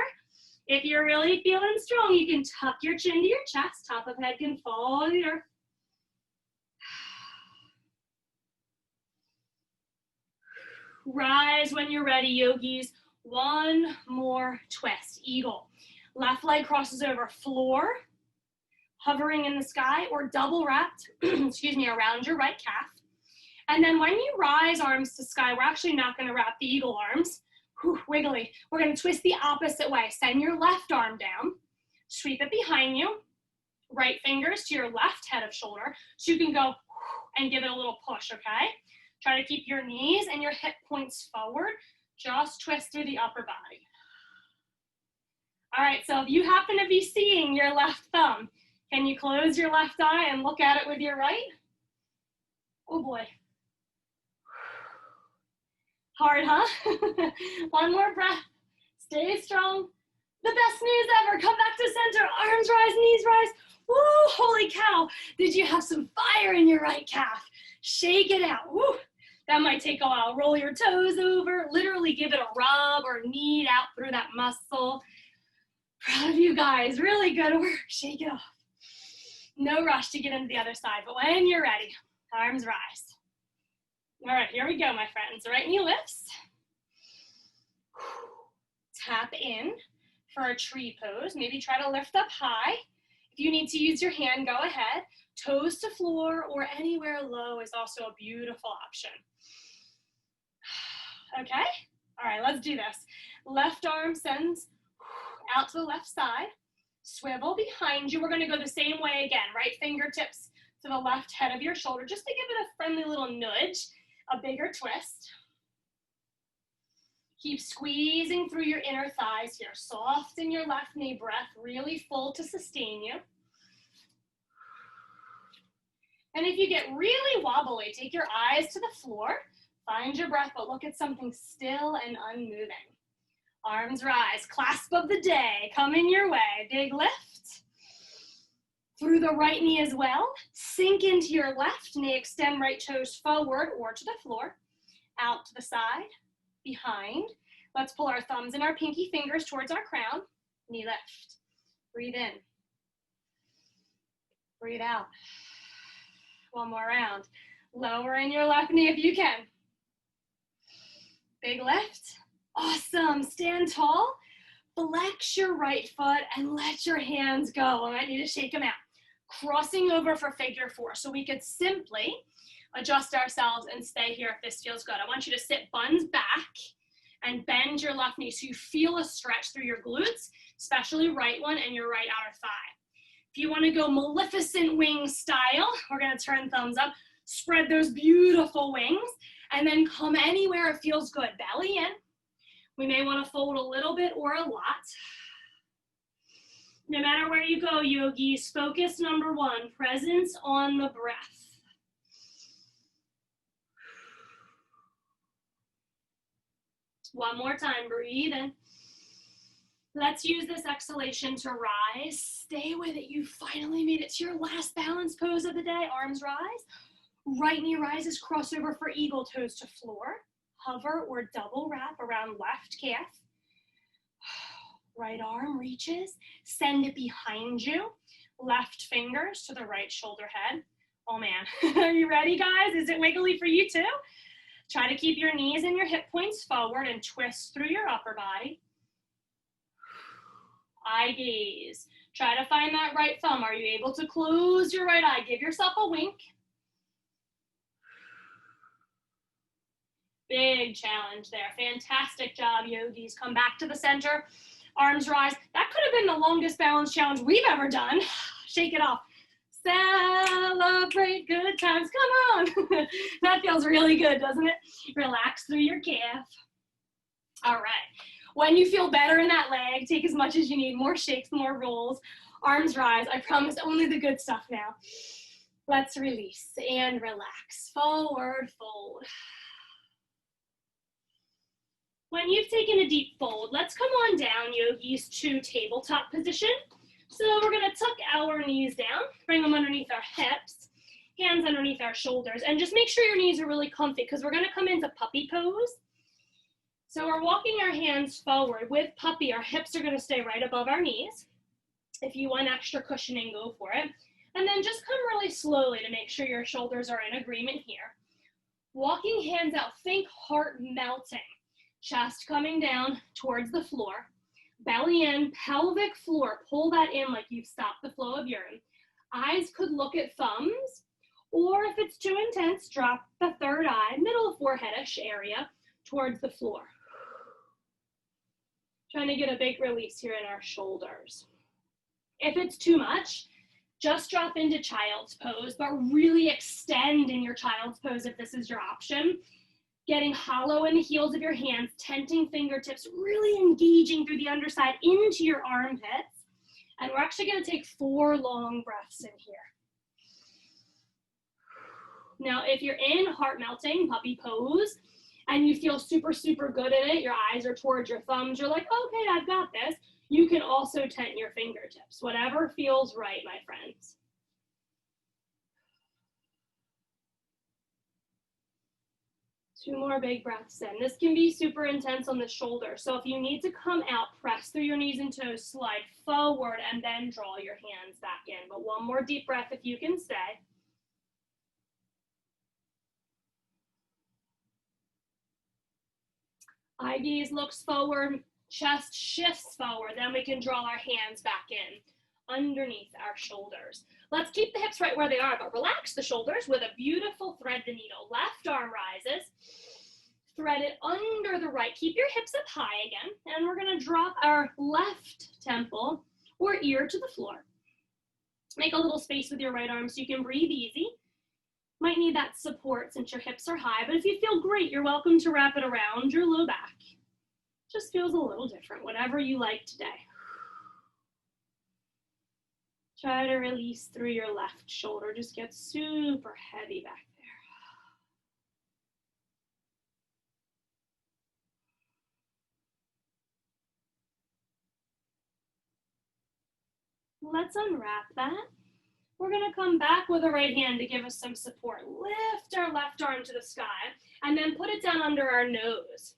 If you're really feeling strong, you can tuck your chin to your chest. Top of head can fall to the earth. Rise when you're ready, yogis. One more twist, eagle. Left leg crosses over floor, hovering in the sky, or double wrapped, excuse me, around your right calf. And then when you rise arms to sky, we're actually not gonna wrap the eagle arms. Whew, wiggly. We're gonna twist the opposite way. Send your left arm down, sweep it behind you, right fingers to your left head of shoulder, so you can go and give it a little push, okay? Try to keep your knees and your hip points forward. Just twist through the upper body. All right, so if you happen to be seeing your left thumb, can you close your left eye and look at it with your right? Oh boy. Hard, huh? One more breath. Stay strong. The best news ever. Come back to center. Arms rise, knees rise. Woo, holy cow. Did you have some fire in your right calf? Shake it out. Woo. That might take a while. Roll your toes over. Literally give it a rub or knead out through that muscle. Proud of you guys. Really good work. Shake it off. No rush to get into the other side, but when you're ready, arms rise. All right, here we go, my friends. Right knee lifts. Tap in for a tree pose. Maybe try to lift up high. If you need to use your hand, go ahead. Toes to floor or anywhere low is also a beautiful option. Okay? All right, let's do this. Left arm sends out to the left side. Swivel behind you. We're going to go the same way again. Right fingertips to the left head of your shoulder, just to give it a friendly little nudge, a bigger twist. Keep squeezing through your inner thighs here. Soften your left knee, breath really full to sustain you. And if you get really wobbly, take your eyes to the floor, find your breath, but look at something still and unmoving. Arms rise, clasp of the day, coming your way. Big lift. Through the right knee as well. Sink into your left knee, extend right toes forward or to the floor. Out to the side, behind. Let's pull our thumbs and our pinky fingers towards our crown. Knee lift. Breathe in. Breathe out. One more round. Lower in your left knee if you can. Big lift. Awesome. Stand tall. Flex your right foot and let your hands go. I might need to shake them out. Crossing over for figure four. So we could simply adjust ourselves and stay here if this feels good. I want you to sit buns back and bend your left knee so you feel a stretch through your glutes, especially right one and your right outer thigh. If you want to go Maleficent wing style, we're going to turn thumbs up, spread those beautiful wings, and then come anywhere it feels good. Belly in. We may want to fold a little bit or a lot. No matter where you go, yogis, focus number one, presence on the breath. One more time, breathe in. Let's use this exhalation to rise. Stay with it. You finally made it to your last balance pose of the day. Arms rise. Right knee rises, crossover for eagle, toes to floor. Hover or double wrap around left calf. Right arm reaches. Send it behind you. Left fingers to the right shoulder head. Oh man, are you ready, guys? Is it wiggly for you too? Try to keep your knees and your hip points forward and twist through your upper body. Eye gaze. Try to find that right thumb. Are you able to close your right eye? Give yourself a wink. Big challenge there. Fantastic job, yogis. Come back to the center. Arms rise. That could have been the longest balance challenge we've ever done. Shake it off. Celebrate good times. Come on. That feels really good, doesn't it? Relax through your calf. All right. When you feel better in that leg, take as much as you need. More shakes, more rolls. Arms rise. I promise only the good stuff now. Let's release and relax. Forward fold. When you've taken a deep fold, let's come on down, yogis, to tabletop position. So we're going to tuck our knees down, bring them underneath our hips, hands underneath our shoulders, and just make sure your knees are really comfy because we're going to come into puppy pose. So we're walking our hands forward. With puppy, our hips are going to stay right above our knees. If you want extra cushioning, go for it. And then just come really slowly to make sure your shoulders are in agreement here. Walking hands out, think heart melting. Chest coming down towards the floor. Belly in, pelvic floor. Pull that in like you've stopped the flow of urine. Eyes could look at thumbs, or if it's too intense, drop the third eye, middle of foreheadish area, towards the floor. Trying to get a big release here in our shoulders. If it's too much, just drop into child's pose, but really extend in your child's pose if this is your option. Getting hollow in the heels of your hands, tenting fingertips, really engaging through the underside into your armpits. And we're actually going to take 4 long breaths in here. Now, if you're in heart melting puppy pose and you feel super, super good in it, your eyes are towards your thumbs, you're like, okay, I've got this. You can also tent your fingertips, whatever feels right, my friends. Two more big breaths in. This can be super intense on the shoulder. So if you need to come out, press through your knees and toes, slide forward, and then draw your hands back in. But one more deep breath if you can stay. Eye gaze looks forward, chest shifts forward. Then we can draw our hands back in underneath our shoulders. Let's keep the hips right where they are, but relax the shoulders with a beautiful thread the needle. Left arm rises, thread it under the right. Keep your hips up high again, and we're gonna drop our left temple or ear to the floor. Make a little space with your right arm so you can breathe easy. Might need that support since your hips are high, but if you feel great, you're welcome to wrap it around your low back. Just feels a little different, whatever you like today. Try to release through your left shoulder. Just get super heavy back there. Let's unwrap that. We're gonna come back with a right hand to give us some support. Lift our left arm to the sky and then put it down under our nose.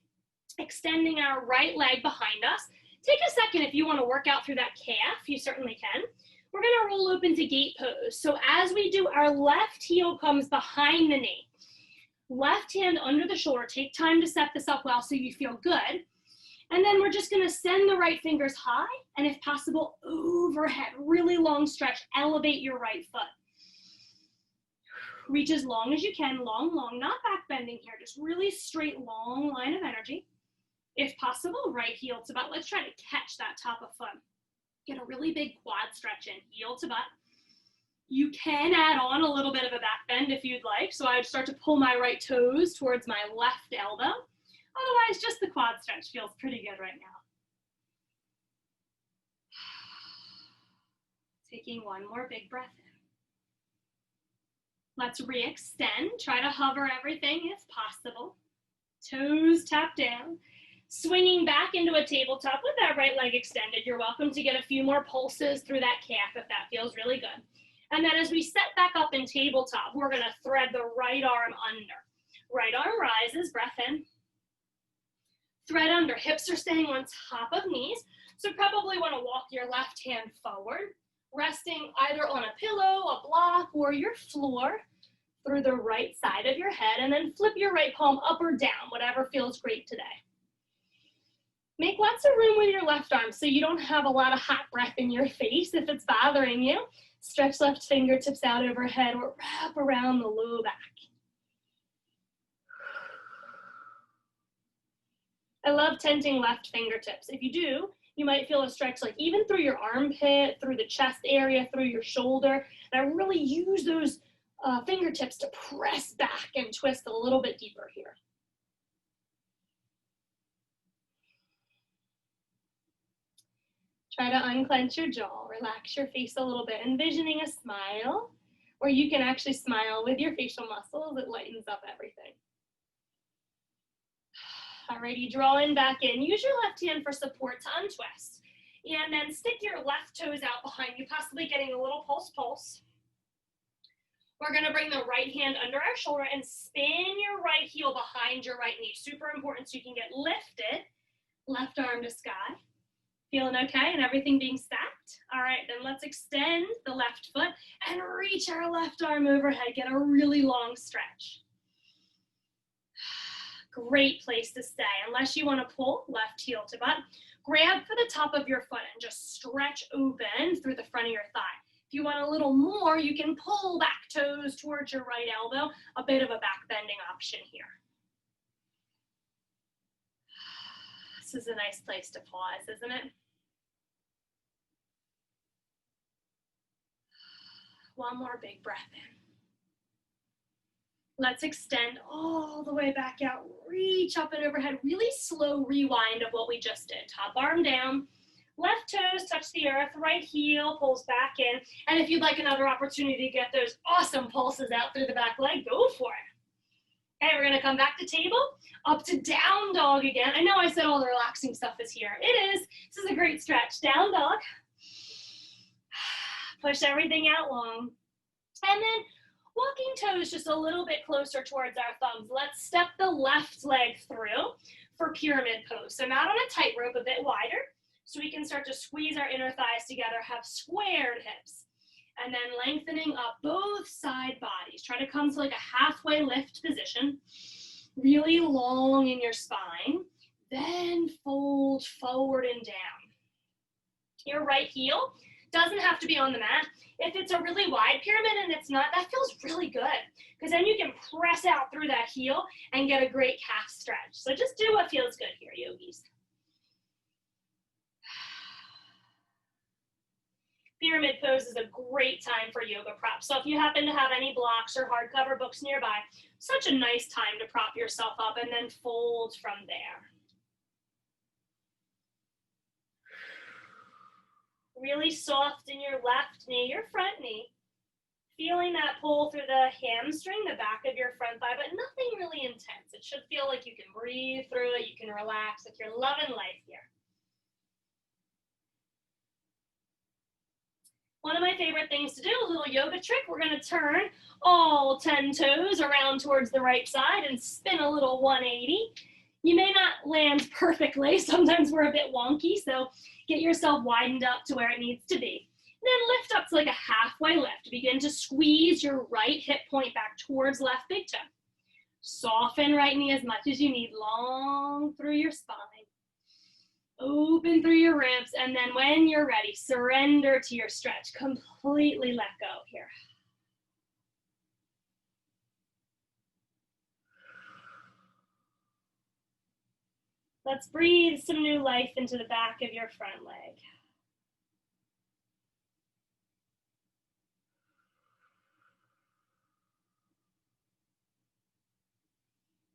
Extending our right leg behind us. Take a second if you wanna work out through that calf, you certainly can. We're gonna roll up into gate pose. So as we do, our left heel comes behind the knee. Left hand under the shoulder. Take time to set this up well so you feel good. And then we're just gonna send the right fingers high and if possible, overhead. Really long stretch, elevate your right foot. Reach as long as you can, long, not back bending here, just really straight, long line of energy. If possible, right heel to butt. Let's try to catch that top of foot. Get a really big quad stretch in, heel to butt. You can add on a little bit of a back bend if you'd like. So I'd start to pull my right toes towards my left elbow. Otherwise, just the quad stretch feels pretty good right now. Taking one more big breath in. Let's re-extend. Try to hover everything if possible. Toes tap down. Swinging back into a tabletop with that right leg extended. You're welcome to get a few more pulses through that calf if that feels really good. And then as we set back up in tabletop, we're gonna thread the right arm under. Right arm rises, breath in. Thread under, hips are staying on top of knees. So probably wanna walk your left hand forward, resting either on a pillow, a block, or your floor through the right side of your head, and then flip your right palm up or down, whatever feels great today. Make lots of room with your left arm so you don't have a lot of hot breath in your face if it's bothering you. Stretch left fingertips out overhead or wrap around the low back. I love tenting left fingertips. If you do, you might feel a stretch like even through your armpit, through the chest area, through your shoulder. And I really use those fingertips to press back and twist a little bit deeper here. Try to unclench your jaw, relax your face a little bit, envisioning a smile, or you can actually smile with your facial muscles. It lightens up everything. Alrighty, draw in, back in. Use your left hand for support to untwist. And then stick your left toes out behind you, possibly getting a little pulse. We're gonna bring the right hand under our shoulder and spin your right heel behind your right knee. Super important so you can get lifted. Left arm to sky. Feeling okay and everything being stacked? All right, then let's extend the left foot and reach our left arm overhead. Get a really long stretch. Great place to stay. Unless you want to pull left heel to butt, grab for the top of your foot and just stretch open through the front of your thigh. If you want a little more, you can pull back toes towards your right elbow, a bit of a back bending option here. This is a nice place to pause, isn't it? One more big breath in. Let's extend all the way back out. Reach up and overhead. Really slow rewind of what we just did. Top arm down. Left toes touch the earth. Right heel pulls back in. And if you'd like another opportunity to get those awesome pulses out through the back leg, go for it. Okay, we're gonna come back to table, up to down dog again. I know I said all the relaxing stuff is here. It is. This is a great stretch. Down dog. Push everything out long. And then walking toes just a little bit closer towards our thumbs. Let's step the left leg through for pyramid pose. So not on a tightrope, a bit wider, so we can start to squeeze our inner thighs together, have squared hips. And then lengthening up both side bodies. Try to come to like a halfway lift position, really long in your spine. Then fold forward and down. Your right heel doesn't have to be on the mat. If it's a really wide pyramid and it's not, that feels really good because then you can press out through that heel and get a great calf stretch. So just do what feels good here, yogis. Pyramid pose is a great time for yoga props. So if you happen to have any blocks or hardcover books nearby, such a nice time to prop yourself up and then fold from there. Really soft in your left knee, your front knee. Feeling that pull through the hamstring, the back of your front thigh, but nothing really intense. It should feel like you can breathe through it, you can relax, like you're loving life here. One of my favorite things to do, a little yoga trick, we're gonna turn all 10 toes around towards the right side and spin a little 180. You may not land perfectly. Sometimes we're a bit wonky, so get yourself widened up to where it needs to be. Then lift up to like a halfway lift. Begin to squeeze your right hip point back towards left big toe. Soften right knee as much as you need, long through your spine. Open through your ribs, and then when you're ready, surrender to your stretch. Completely let go here. Let's breathe some new life into the back of your front leg.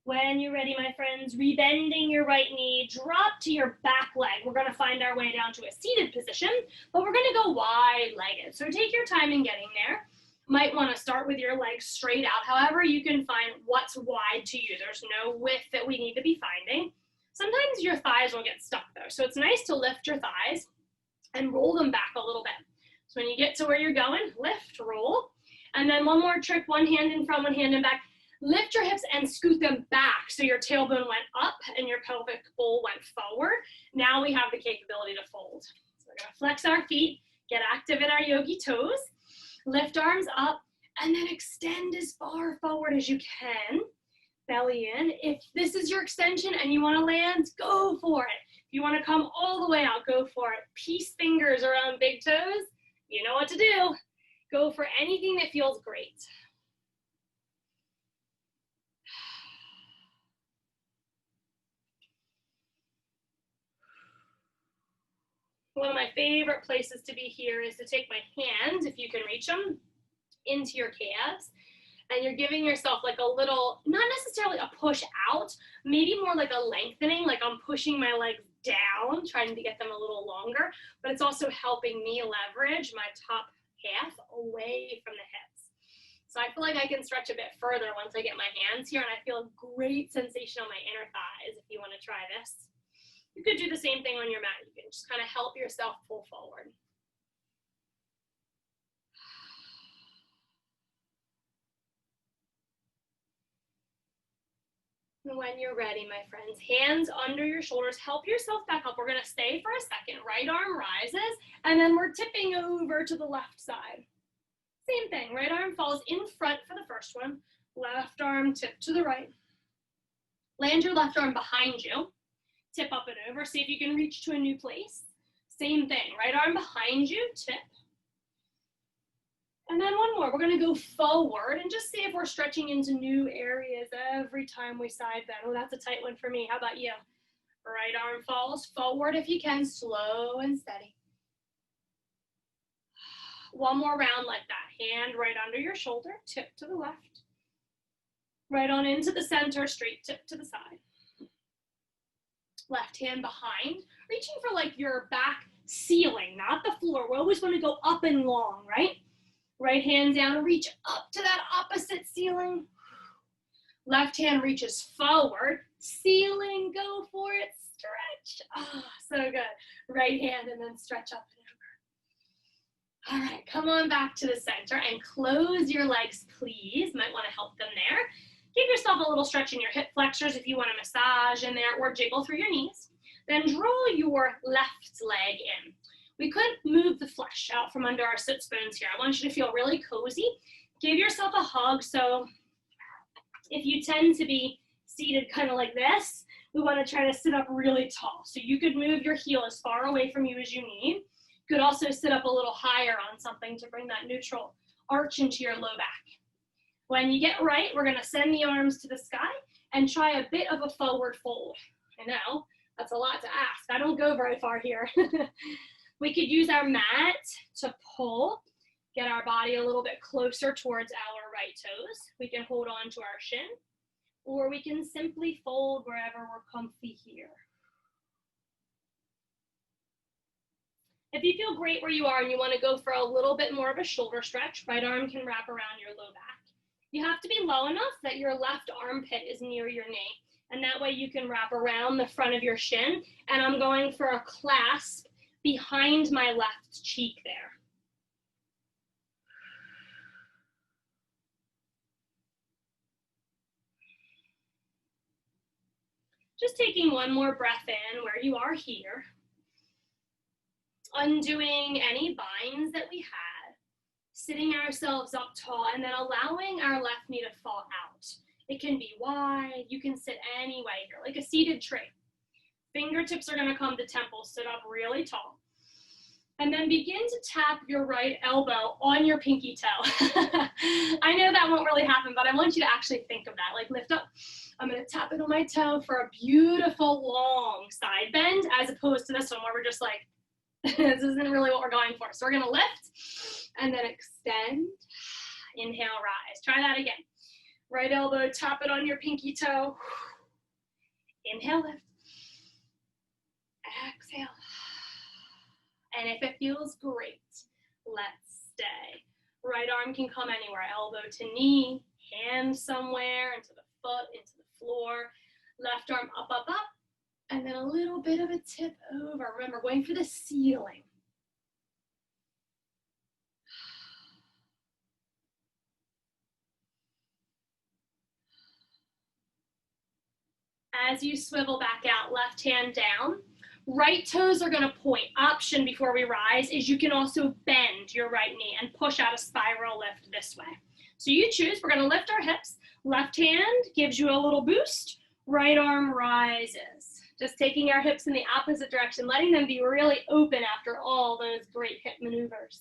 When you're ready, my friends, rebending your right knee, drop to your back leg. We're gonna find our way down to a seated position, but we're gonna go wide-legged. So take your time in getting there. Might wanna start with your legs straight out. However, you can find what's wide to you. There's no width that we need to be finding. Sometimes your thighs will get stuck though. So it's nice to lift your thighs and roll them back a little bit. So when you get to where you're going, lift, roll. And then one more trick, one hand in front, one hand in back. Lift your hips and scoot them back so your tailbone went up and your pelvic bowl went forward. Now we have the capability to fold. So we're gonna flex our feet, get active in our yogi toes, lift arms up, and then extend as far forward as you can. Belly in. If this is your extension and you wanna land, go for it. If you wanna come all the way out, go for it. Peace fingers around big toes. You know what to do. Go for anything that feels great. One of my favorite places to be here is to take my hands, if you can reach them, into your calves. And you're giving yourself like a little, not necessarily a push out, maybe more like a lengthening, like I'm pushing my legs down, trying to get them a little longer, but it's also helping me leverage my top half away from the hips. So I feel like I can stretch a bit further once I get my hands here, and I feel a great sensation on my inner thighs if you want to try this. You could do the same thing on your mat. You can just kind of help yourself pull forward. When you're ready, my friends, hands under your shoulders, help yourself back up. We're gonna stay for a second. Right arm rises, and then we're tipping over to the left side. Same thing, right arm falls in front for the first one. Left arm tip to the right. Land your left arm behind you. Tip up and over, see if you can reach to a new place. Same thing, right arm behind you, tip. And then one more, we're gonna go forward and just see if we're stretching into new areas every time we side bend. Oh, that's a tight one for me. How about you? Right arm falls forward if you can, slow and steady. One more round like that. Hand right under your shoulder, tip to the left. Right on into the center, straight tip to the side. Left hand behind, reaching for like your back ceiling, not the floor. We always want to go up and long, right? Right hand down, reach up to that opposite ceiling. Left hand reaches forward, ceiling, go for it, stretch. Ah, so good. Right hand and then stretch up and over. All right, come on back to the center and close your legs, please. Might want to help them there. Give yourself a little stretch in your hip flexors if you want to massage in there, or jiggle through your knees. Then draw your left leg in. We could move the flesh out from under our sits bones here. I want you to feel really cozy. Give yourself a hug. So if you tend to be seated kind of like this, we want to try to sit up really tall. So you could move your heel as far away from you as you need. You could also sit up a little higher on something to bring that neutral arch into your low back. When you get right, we're going to send the arms to the sky and try a bit of a forward fold. I know, that's a lot to ask. I don't go very far here. We could use our mat to pull, get our body a little bit closer towards our right toes. We can hold on to our shin, or we can simply fold wherever we're comfy here. If you feel great where you are and you want to go for a little bit more of a shoulder stretch, right arm can wrap around your low back. You have to be low enough that your left armpit is near your knee, and that way you can wrap around the front of your shin, and I'm going for a clasp behind my left cheek there. Just taking one more breath in where you are here. Undoing any binds that we had. Sitting ourselves up tall and then allowing our left knee to fall out. It can be wide. You can sit any way here, like a seated tree. Fingertips are going to come to temples. Sit up really tall. And then begin to tap your right elbow on your pinky toe. I know that won't really happen, but I want you to actually think of that. Like lift up. I'm going to tap it on my toe for a beautiful long side bend, as opposed to this one where we're just like, this isn't really what we're going for. So we're going to lift and then extend. Inhale, rise. Try that again. Right elbow, tap it on your pinky toe. Inhale, lift. Exhale. And if it feels great, let's stay. Right arm can come anywhere, elbow to knee, hand somewhere, into the foot, into the floor. Left arm up, up, up. And then a little bit of a tip over. Remember, going for the ceiling. As you swivel back out, left hand down. Right toes are going to point. Option before we rise is you can also bend your right knee and push out a spiral lift this way. So you choose. We're going to lift our hips. Left hand gives you a little boost. Right arm rises. Just taking our hips in the opposite direction, letting them be really open after all those great hip maneuvers.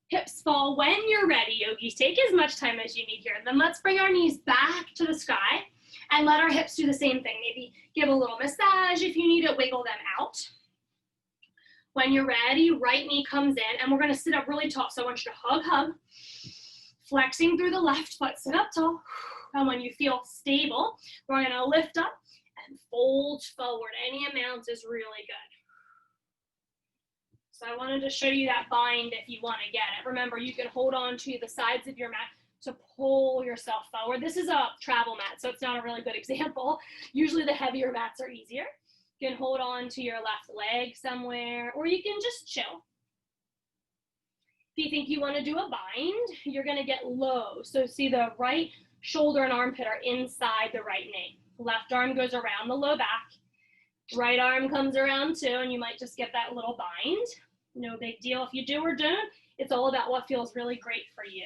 Hips fall when you're ready, yogis. Take as much time as you need here. Then let's bring our knees back to the sky and let our hips do the same thing. Maybe give a little massage if you need it, wiggle them out. When you're ready, right knee comes in and we're gonna sit up really tall. So I want you to hug, hug. Flexing through the left foot, sit up tall. And when you feel stable, we're gonna lift up and fold forward. Any amount is really good. So I wanted to show you that bind if you want to get it. Remember, you can hold on to the sides of your mat to pull yourself forward. This is a travel mat, so it's not a really good example. Usually the heavier mats are easier. You can hold on to your left leg somewhere, or you can just chill. If you think you want to do a bind, you're going to get low. So see, the right shoulder and armpit are inside the right knee. Left arm goes around the low back. Right arm comes around too, and you might just get that little bind. No big deal if you do or don't. It's all about what feels really great for you.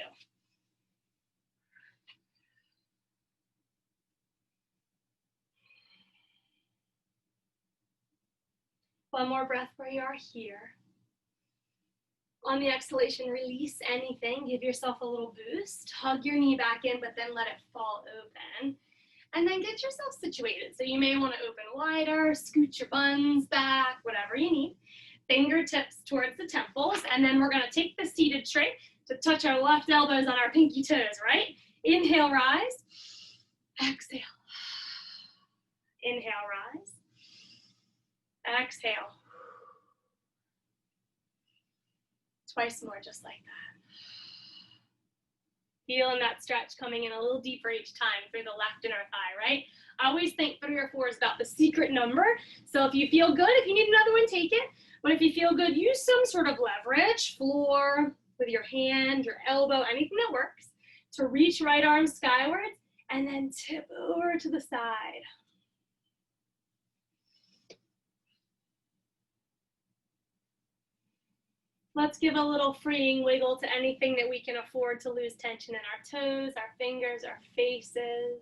One more breath where you are here. On the exhalation, release anything. Give yourself a little boost. Hug your knee back in, but then let it fall open. And then get yourself situated. So you may want to open wider, scoot your buns back, whatever you need. Fingertips towards the temples. And then we're going to take the seated tray to touch our left elbows on our pinky toes, right? Inhale, rise. Exhale. Inhale, rise. Exhale. Twice more, just like that. Feeling that stretch coming in a little deeper each time through the left inner thigh, right? I always think 3 or 4 is about the secret number. So if you feel good, if you need another one, take it. But if you feel good, use some sort of leverage, floor, with your hand, your elbow, anything that works, to reach right arm skyward and then tip over to the side. Let's give a little freeing wiggle to anything that we can afford to lose tension in our toes, our fingers, our faces.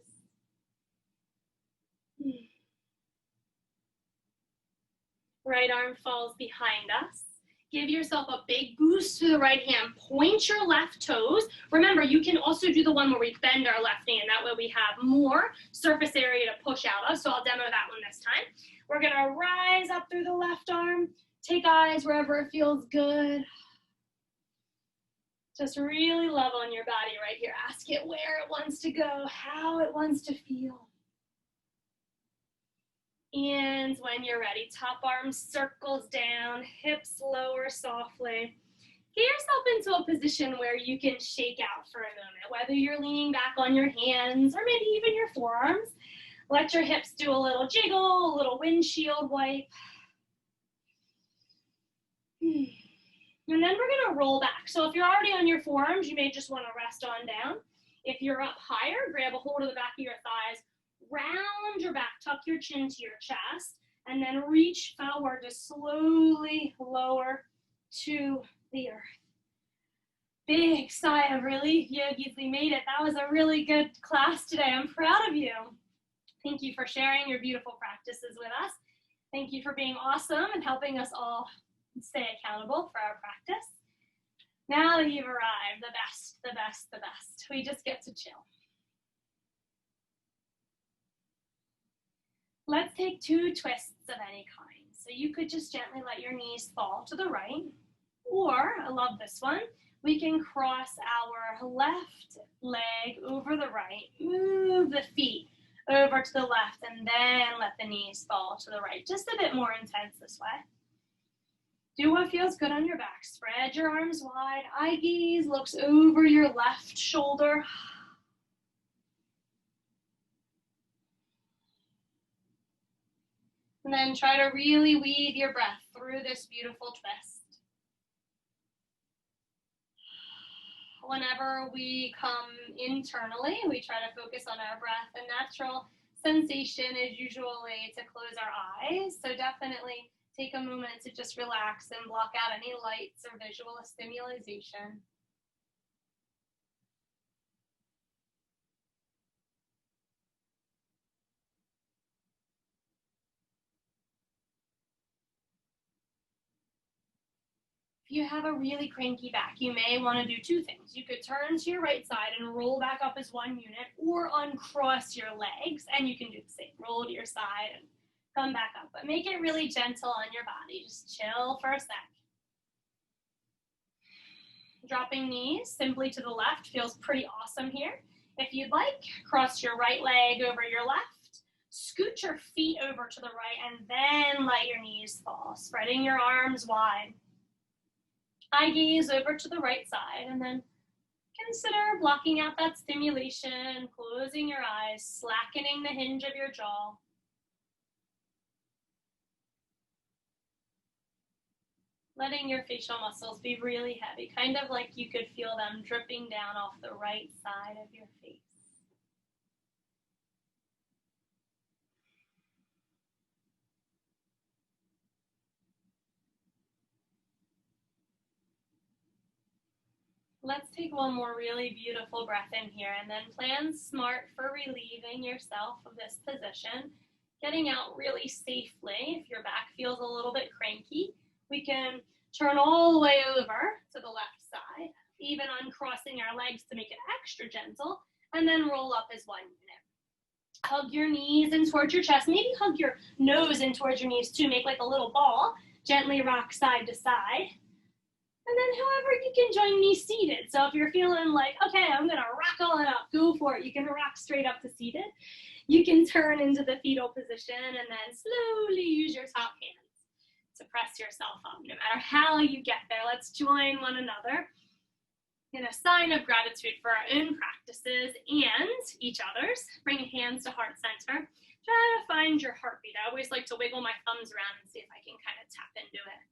Right arm falls behind us. Give yourself a big boost to the right hand. Point your left toes. Remember, you can also do the one where we bend our left knee, and that way we have more surface area to push out of. So I'll demo that one this time. We're gonna rise up through the left arm. Take eyes wherever it feels good. Just really love on your body right here. Ask it where it wants to go, how it wants to feel. And when you're ready, top arm circles down, hips lower softly. Get yourself into a position where you can shake out for a moment, whether you're leaning back on your hands or maybe even your forearms. Let your hips do a little jiggle, a little windshield wipe. And then we're gonna roll back. So if you're already on your forearms, you may just wanna rest on down. If you're up higher, grab a hold of the back of your thighs, round your back, tuck your chin to your chest, and then reach forward to slowly lower to the earth. Big sigh of relief, yogis, we made it. That was a really good class today. I'm proud of you. Thank you for sharing your beautiful practices with us. Thank you for being awesome and helping us all stay accountable for our practice. Now that you've arrived, the best, the best, the best. We just get to chill. Let's take 2 twists of any kind. So you could just gently let your knees fall to the right, or, I love this one, we can cross our left leg over the right, move the feet over to the left, and then let the knees fall to the right. Just a bit more intense this way. Do what feels good on your back. Spread your arms wide. Eye gaze looks over your left shoulder. And then try to really weave your breath through this beautiful twist. Whenever we come internally, we try to focus on our breath. A natural sensation is usually to close our eyes. So definitely take a moment to just relax and block out any lights or visual stimulation. If you have a really cranky back, you may want to do 2 things. You could turn to your right side and roll back up as 1 unit, or uncross your legs, and you can do the same. Roll to your side and come back up. But make it really gentle on your body. Just chill for a sec. Dropping knees simply to the left feels pretty awesome here. If you'd like, cross your right leg over your left. Scoot your feet over to the right, and then let your knees fall, spreading your arms wide. Eye gaze over to the right side, and then consider blocking out that stimulation, closing your eyes, slackening the hinge of your jaw. Letting your facial muscles be really heavy, kind of like you could feel them dripping down off the right side of your face. Let's take one more really beautiful breath in here, and then plan smart for relieving yourself of this position. Getting out really safely. If your back feels a little bit cranky, we can turn all the way over to the left side, even uncrossing our legs to make it extra gentle, and then roll up as 1 unit. Hug your knees in towards your chest. Maybe hug your nose in towards your knees too. Make like a little ball. Gently rock side to side. And then however you can join me seated. So if you're feeling like, okay, I'm gonna rock on up, go for it. You can rock straight up to seated. You can turn into the fetal position and then slowly use your top hands to press yourself up. No matter how you get there, let's join one another in a sign of gratitude for our own practices and each other's. Bring hands to heart center. Try to find your heartbeat. I always like to wiggle my thumbs around and see if I can kind of tap into it.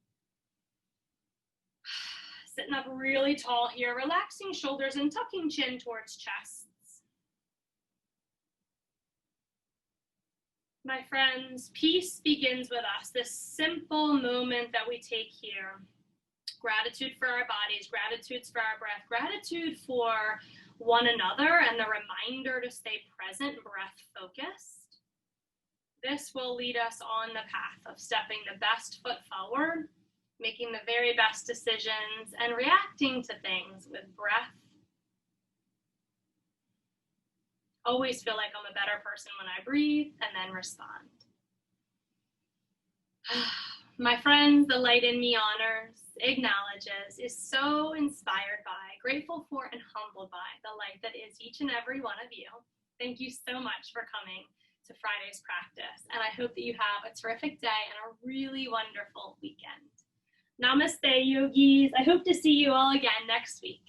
Sitting up really tall here, relaxing shoulders and tucking chin towards chest. My friends, peace begins with us, this simple moment that we take here. Gratitude for our bodies, gratitude for our breath, gratitude for one another, and the reminder to stay present, breath focused. This will lead us on the path of stepping the best foot forward, making the very best decisions, and reacting to things with breath. Always feel like I'm a better person when I breathe and then respond. My friends, the light in me honors, acknowledges, is so inspired by, grateful for, and humbled by the light that is each and every one of you. Thank you so much for coming to Friday's practice, and I hope that you have a terrific day and a really wonderful weekend. Namaste, yogis. I hope to see you all again next week.